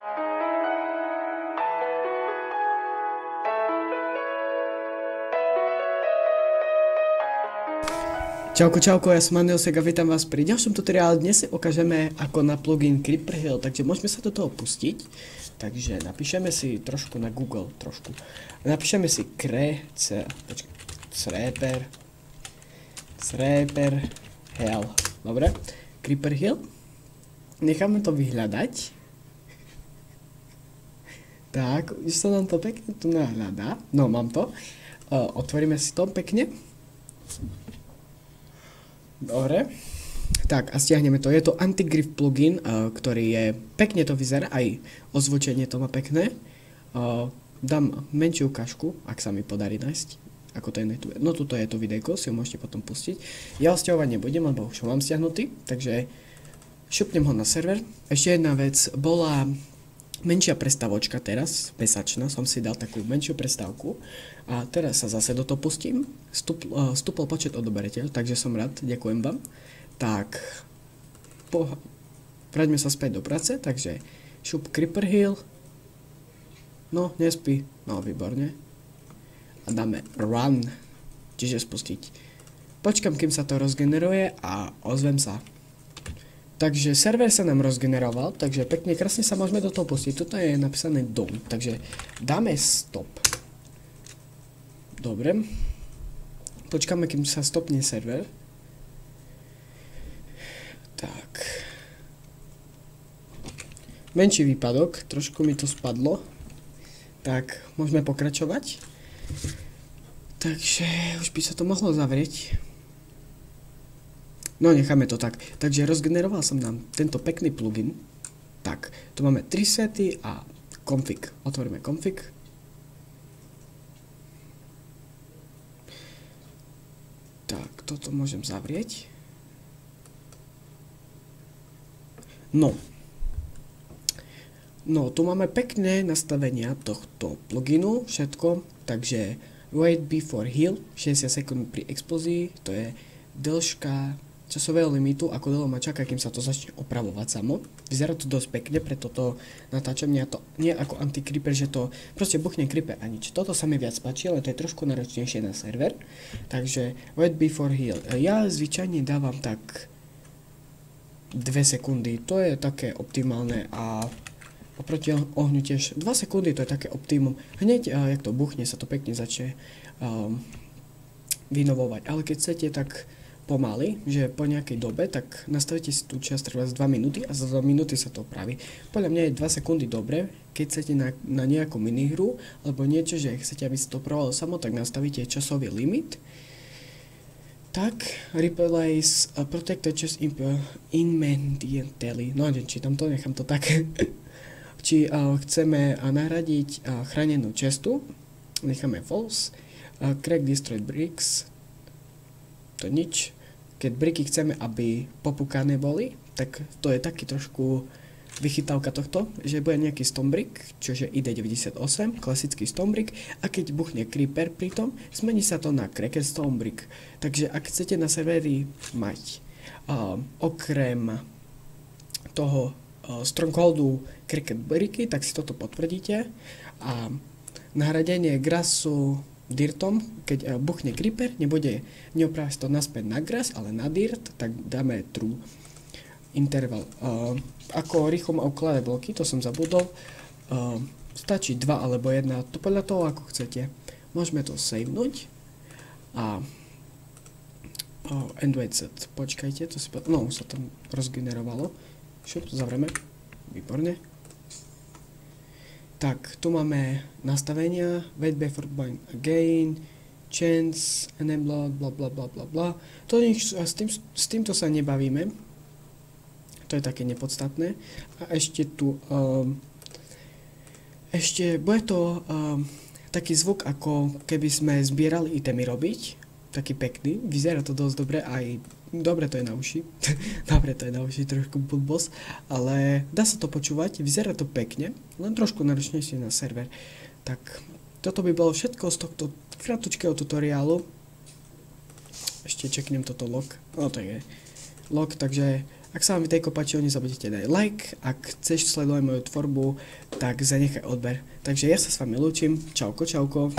Čauko, ja som Maniosek a vítam vás pri ďalšom tutoriále. Dnes si ukážeme ako na plugin CreeperHill, takže môžeme sa do toho pustiť. Takže napíšeme si trošku na Google, napíšeme si CreeperHill, dobre, CreeperHill. Necháme to vyhľadať. Tak, už sa nám to pekne tu nahľadá. No, mám to. Otvoríme si to pekne. Dobre, tak a stiahneme to. Je to anti-grief plugin, ktorý je, pekne to vyzerá, aj ozvučenie to má pekné. Dám menšiu ukážku, ak sa mi podarí nájsť, ako to je na YouTube. No tuto je to videjko, si ho môžete potom pustiť. Ja ho stiahovať nebudem, lebo už ho mám stiahnutý, takže šupnem ho na server. Ešte jedna vec, bola menšia prestavočka teraz, pesačná, som si dal takú menšiu prestávku a teraz sa zase do toho pustím. Stúpol počet odoberateľov, takže som rád, ďakujem vám. Tak, vráťme sa späť do práce, takže šup CreeperHill. No, nespí, no výborne. A dáme run, čiže spustiť. Počkam, kým sa to rozgeneruje a ozvem sa. Takže server sa nám rozgeneroval, takže pekne, krásne sa môžeme do toho pustiť. Tuto je napísané done, takže dáme stop. Dobre. Počkáme, kým sa stopne server. Tak. Menší výpadok, trošku mi to spadlo. Tak, môžeme pokračovať. Takže už by sa to mohlo zavrieť. No, necháme to tak. Takže rozgeneroval som nám tento pekný plugin. Tak, tu máme 3 sety a config. Otvoríme config. Tak, toto môžem zavrieť. No, tu máme pekné nastavenia tohto pluginu, všetko. Takže wait before heal, 60 sekúnd pri explózii, to je dĺžka časového limitu, ako dlho ma čaká, kým sa to začne opravovať samo. Vyzerá to dosť pekne, preto to natáčam nie ako anti-creeper, že to proste buchne creeper a nič. Toto sa mi viac páči, ale to je trošku náročnejšie na server. Takže wait before heal. Ja zvyčajne dávam tak 2 sekundy, to je také optimálne a oproti ohňu tiež 2 sekundy, to je také optimum. Hneď, jak to buchne, sa to pekne začne vynovovať. Ale keď chcete tak pomaly, že po nejakej dobe, tak nastavíte si tú časť trvá 2 minúty a za 2 minúty sa to opraví. Podľa mňa je 2 sekundy dobre, keď chcete na nejakú minihru, alebo niečo, že chcete, aby sa to opravovalo samo, tak nastavíte časový limit. Tak, replace protected chest immediately. No, nečítam to, nechám to tak. Či chceme nahradiť chránenú chestu, necháme false. Crack destroyed bricks, to nič. Keď briky chceme, aby popúkané boli, tak to je taký trošku vychytávka tohto, že bude nejaký stonebrick, čože ID98, klasický stonebrick, a keď buchne creeper pritom, zmení sa to na cracked stonebrick. Takže ak chcete na serveri mať okrem toho strongholdu cracked bricky, tak si toto potvrdíte a nahradenie grassu dirtom, keď buchne creeper, neopraví to naspäť na grass, ale na dirt, tak dáme true interval. Ako rýchlo má ukladať bloky, to som zabudol. Stačí 2 alebo 1, to podľa toho, ako chcete. Môžeme to savenúť a end wait set, počkajte, to si no, sa tam rozgenerovalo. Šup, zavrieme, výborne. Tak, tu máme nastavenia, wait before bind again, chance, enable, bla bla bla bla bla. To nič, s týmto sa nebavíme. To je také nepodstatné. A ešte tu, ešte bude to taký zvuk, ako keby sme zbierali itemy robiť. Taký pekný, vyzerá to dosť dobre, aj dobre to je na uši. Dobre to je na uši, trošku blbosť, ale dá sa to počúvať, vyzerá to pekne, len trošku náročnejšie na server. Tak, toto by bolo všetko z tohto kratučkého tutoriálu. Ešte čeknem toto log, no to je log, takže Ak sa vám videjko páčilo, nezabudnite dať like, ak chceš sledovať moju tvorbu, tak zanechaj odber. Takže ja sa s vami lúčim, čauko, čauko.